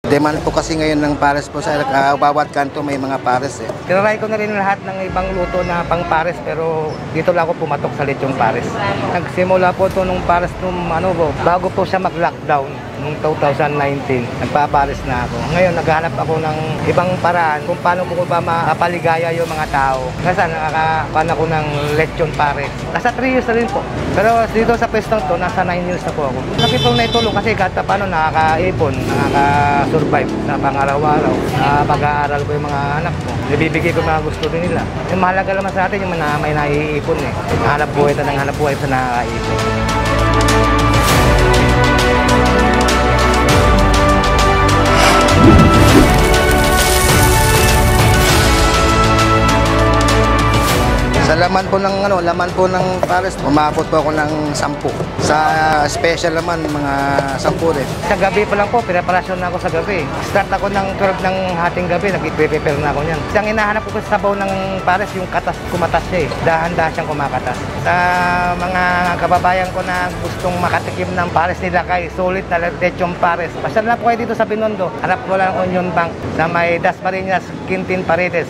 Demand po kasi ngayon ng pares po sa bawat kanto may mga pares eh. Tinry ko na rin lahat ng ibang luto na pang pares pero dito lang ako pumatok sa lechong pares. Nagsimula po ito nung pares nung bago po siya mag-lockdown nung 2019. Nagpapares na ako. Ngayon naghahanap ako ng ibang paraan kung paano ko ba mapaligaya yung mga tao. Kasi nakakapan ako ng lechon pares. Nasa 3 years na rin po. Pero dito sa pwestong to, nasa 9 years na po ako. Nakitong na itulong kasi kahit paano nakakaipon, survive sa pang-araw-araw. Pag-aaral ko yung mga anak ko. Ibibigay ko mga gusto din nila. Yung mahalaga naman sa atin yung may naiipon eh. Hanap buhay ta ng hanap buhay sa nakakaipon. Sa laman po ng pares, umabot po ako ng 10. Sa special naman, mga 10 rin. Sa gabi pa lang po, preparasyon na ako sa gabi. Start ako ng 12 ng hating gabi, nag-prepare na ako niyan. Isang hinahanap ko sa sabaw ng pares, yung katas, kumatas siya eh. Dahan-dahan siyang kumakatas. Sa mga kababayan ko na gustong makatikim ng pares nila kay sulit na lechong pares. Basta na po kayo dito sa Binondo. Hanap mo lang Union Bank na may Dasmariñas Quintin Paredes.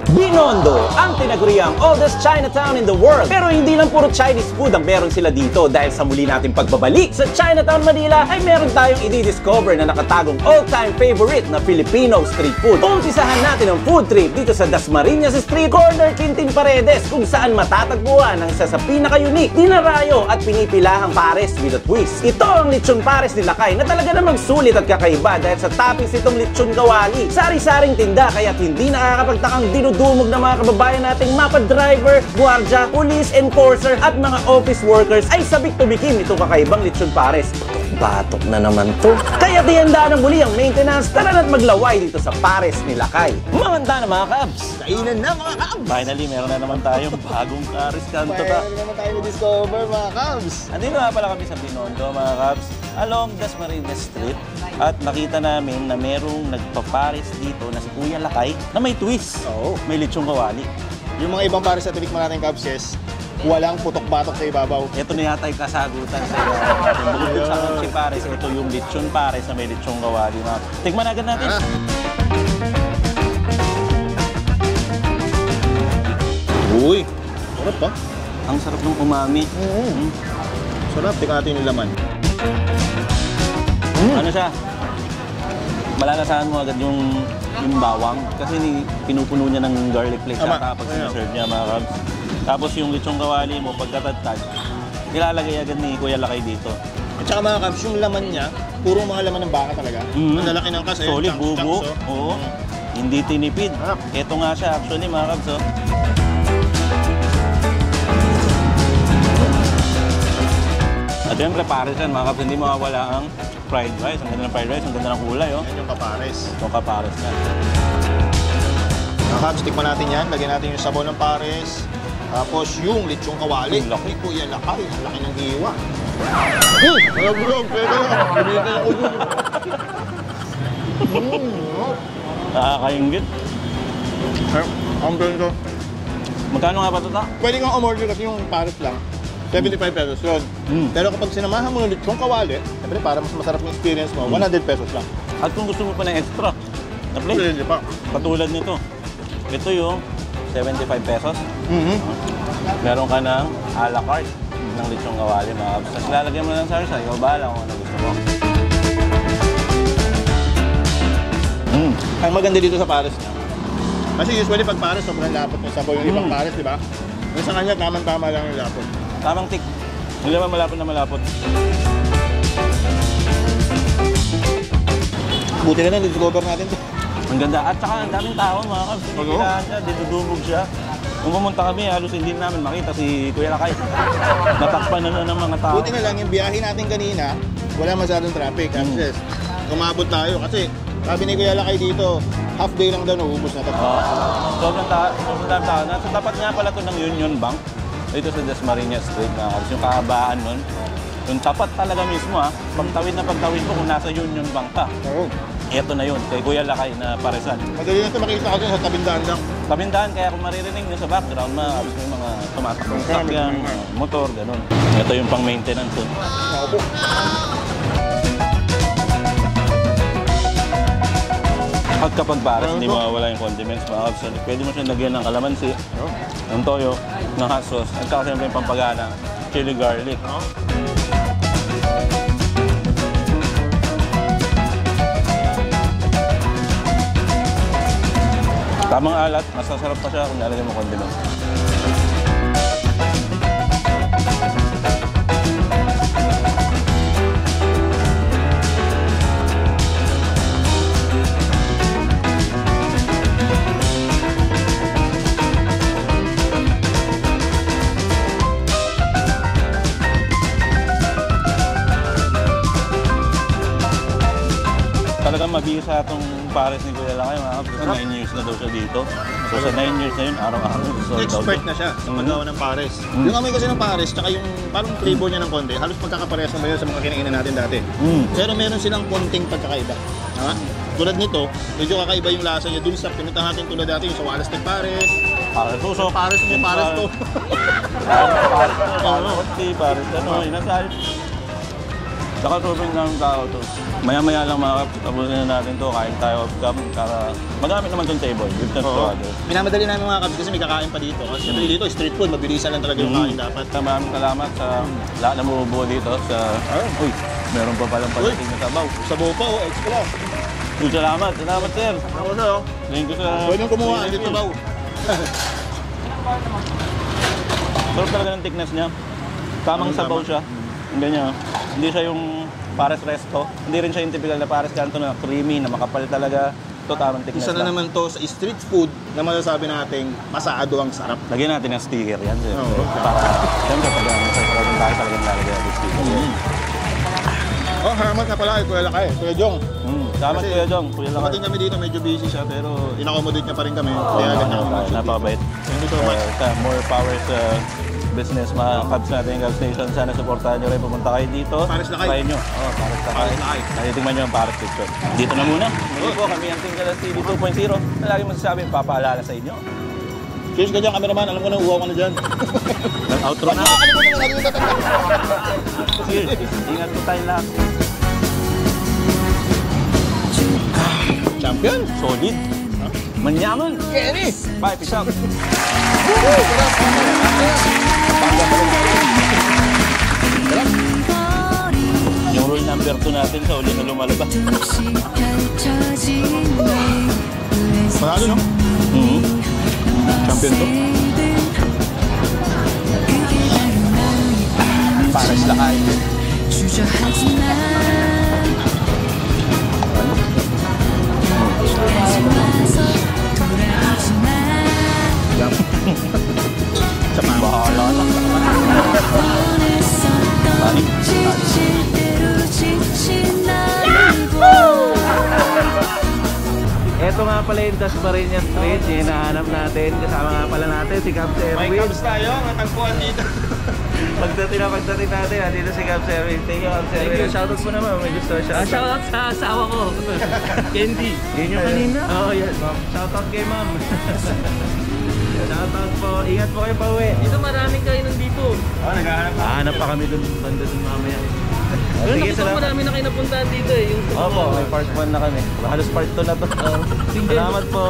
Binondo, ang tinaguriang oldest Chinatown in the world. Pero hindi lang puro Chinese food ang meron sila dito dahil sa muli nating pagbabalik sa Chinatown, Manila ay meron tayong i-discover na nakatagong all-time favorite na Filipino street food. Umpisahan natin ang food trip dito sa Dasmariñas Street Corner Quintin Paredes kung saan matatagpuan ang isa sa pinaka-unique, dinarayo at pinipilahang pares with a twist. Ito ang lechon pares ni Lakay na talaga namang sulit at kakaiba dahil sa toppings itong lechon kawali. Sari-saring tinda kaya't hindi nakakapagtakang dumog na mga kababayan nating mapa driver, guardia, police, enforcer at mga office workers ay sabik tumikim itong kakaibang lechon pares. Batok na naman to. Kaya tihanda ng muli ang maintenance, tara na't maglaway dito sa pares ni Lakay. Mamanda na mga kabs! Kainan na mga kabs! Finally, meron na naman tayong bagong pares kanto ka. Meron naman tayo discover mga kabs! Andito nga pala kami sa Binondo mga kabs, along Dasmariñas Street. At nakita namin na merong nagpapares dito na si Kuya Lakay na may twist. Oo. May lechong kawali. Yung mga ibang pares na tinikman natin kabs, walang putok-batok sa ibabaw. Ito na yata yung kasagutan sa iyo. Bukod sa si pares, ito yung lechon pares na may lechong kawali. Tikman agad natin. Uy! Sarap pa. Ang sarap ng umami. Sarap. Tingnan natin yung laman. Ano siya? Malalasahan mo agad yung bawang kasi pinupuno niya ng garlic flakes kapag sinaserve niya mga kabs. Tapos yung lechong kawali mo pagkatagtag, nilalagay agad ni Kuya Lakay dito. At saka mga kabs, yung laman niya, puro mga laman ng baka talaga. Ang lalaki ng kas, solid, bubo. Oo. Hindi tinipid. Ito nga siya actually mga kabs. At siyempre pares yan mga kabs, hindi mawawala ang fried rice. Ang ganda ng fried rice, ang ganda ng kulay. Yan yung kapares. Yung kapares na. Mga kabs, tikman natin yan. Lagyan natin yung sabaw ng pares. Tapos yung lechong kawali. Laki Kuya Lakay. Ang laki ng hiwa. Bulog. Pwede lang. Bumili ako dun. Nakakaingit. Ang ganito. Magkano nga ba ito ta? Pwede kang umorder kasi yung pares lang. 75 pesos yun. Pero kapag sinamahan mo ng lechong kawali, siyempre para mas masarap yung experience mo, 100 pesos lang. At kung gusto mo pa ng extra na plate, Pwede pa. katulad nito. Ito yung 75 pesos. Meron ka ng a la carte ng lechong kawali mga kabs. Tapos lalagyan mo ng sarsa, ikaw bahala kung ano gusto mo. Ang maganda dito sa pares niya. Kasi usually pag pares, sobrang lapot yung sabaw yung ibang pares, di ba? Yung sa kanya, tamang-tama lang yung lapot. Tamang tik. Hindi naman malapot na malapot. Buti na lang, discover natin ito. Ang ganda. At saka ang daming tao mga kabs. Pinipilahan siya, dinudumog siya. Kung pumunta kami, halos hindi namin makita si Kuya Lakay. Natakpan na ng mga tao. Buti na lang, yung biyahe natin kanina, wala masyadong traffic. Kasi kumabot tayo. Kasi sabi ni Kuya Lakay dito, half day lang daw naubos na ito. Sobrang tao. Nasa tapat nga pala ito ng Union Bank. Dito sa Dasmariñas Street na yung kahabaan nun. Yung tapat talaga mismo pagtawid na pagtawid mo kung nasa Union Bank ka. Oo. Ito na yun, kay Kuya Lakay na paresan. Madali na ito makita kasi sa tabindaan lang. Tabindaan, kaya kung maririnig nyo sa background, maabos mo yung mga tumatakong sakyan, motor, ganun. Ito yung pang maintenance. Ako po. kapag pares, hindi mawawala yung condiments, mga kabs. Pwede mo siya lagyan ng kalamansi, ng toyo, ng hot sauce, at saka siyempre yung pampagana, chili garlic. Tamang alat, masasarap pa siya kung nalagyan mo condiments. Talagang mabisa itong pares ni Kuya Lakay, mga kapatid. 9 years na daw siya dito. So sa 9 years na yun, araw-araw sold out. Expert na siya sa paggawa ng pares. Yung amoy kasi ng pares, tsaka yung parang flavor niya ng konti, halos magkakaparehas naman yun sa mga kinainan natin dati. Pero meron silang konting pagkakaiba. Tama? Tulad nito, medyo kakaiba yung lasa niya dun sa pinuntahan natin tulad dati yung sa Walas Tig Pares. Pares suso. Pares mo, pares to. Pares inasal. Saka sobrang ng tao to. Maya-maya lang mga kapatid, tapusin na natin to, kain tayo off cam para magamit naman tong table. Give them to others. Minamadali namin mga kapatid kasi may kakain pa dito. Kasi siyempre dito, street food, mabilisan lang talaga yung kain dapat. Maraming salamat sa lahat na bumubuo dito sa... Uy, meron pa palang palating na sabaw. Sabaw pa, extra. Uy, salamat sir. Ako sir, oh. Thank you sa... Pwede nang kumuha, dito sabaw. Sarap talaga ng thickness niya. Tamang sabaw siya. Ganyan. Hindi siya yung pares resto. Hindi rin siya yung typical na pares kanto na creamy, na makapal talaga. Ito tamang thickness Isa na naman to sa street food na masasabi nating masado ang sarap. Lagyan natin ng sticker yan. Oo. Para, siyempre, pag sa tayo talagang lalagyan natin sticker. Oh, salamat na pala kay Kuya Lakay, Kuya Jong. Salamat Kasi Kuya Jong. Kuya Lakay. Dumating kami dito, medyo busy siya, pero in-accommodate niya pa rin kami. Kaya ganyan kami mag-shoot. Napakabait. Thank you so much. More power sa business, mga Cubs natin, Cubs Nation. Sana supportahan nyo rin. Pumunta kayo dito. Pares Lakay. Try nyo. Oh, Pares Lakay. Pares Lakay. Natitingnan nyo ang Pares Picture. Dito na muna. Muli po kami ang Tingkalas TV 2.0 na lagi masasabi, papaalala sa inyo. Cheers ka dyan, cameraman. Alam ko na, uhaw ka na dyan. Nag-outro na. Cheers. Ingat po tayo lahat. Champion. Solid. Manyaman. Kenny. Bye, peace out. Yung rule number 2 natin sa uli na lumalabas. Panalo, no? Champion to. Pares Lakay. Bahala na. Ito nga pala yung Dasmariñas Street, yung hinahanap natin. Kasama nga pala natin si Cubs Erwin. May Cubs tayo, natagpuan dito. Pagdating natin, dito si Cubs Erwin. Thank you, Cubs Erwin. Thank you, shoutout po naman. May gusto siya. Shoutout sa asawa ko, Candy. Yun yung kanina? Oo, yan. Shoutout kay ma'am. Shoutout po. Ingat po kayo pa uwi. Dito maraming kayo nandito. Oh, naghahanap na. Hanap pa kami dun, banda dun mamaya. Pero Sige, nakita ko salamat. marami na kayo napuntahan dito eh. Yung Opo, may part 1 na kami. Halos part 2 na to. Salamat po.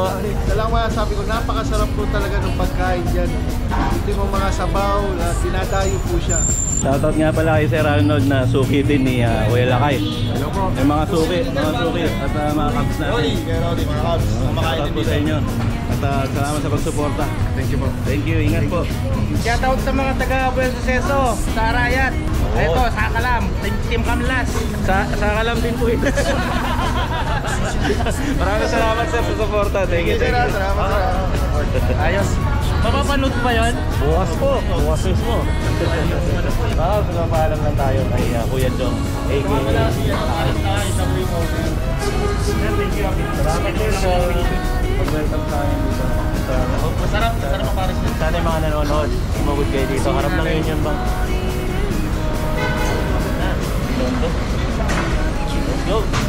Dalawa, sabi ko, napakasarap po talaga ng pagkain dyan. Ito yung mga sabaw, dinadayo po siya. Shoutout nga pala kay Sir Arnold na suki din ni Kuya Lakay. Hello po. Yung mga suki at mga Cubs natin. Rolly, kay Rolly, mga Cubs. Kumakain Shoutout din po dito. sa inyo. At salamat sa pagsuporta. Thank you po. Thank you, ingat po. Shoutout sa mga taga Buenos Seso, sa Arayat. Ito, sa Kalam, Team Kamlas. Sa Kalam din po ito. Maraming salamat sir sa suporta. Thank you. Sir, salamat. Ayos. Mapapanood pa yun? Bukas po. Bukas mismo. Baka pagpapaalam lang tayo kay Kuya Jong. Salamat din sa pag-welcome sa akin dito. Masarap ang pares niya. Sana yung mga nanonood, sumugod kayo dito. Harap lang yun yun bang? Let's go.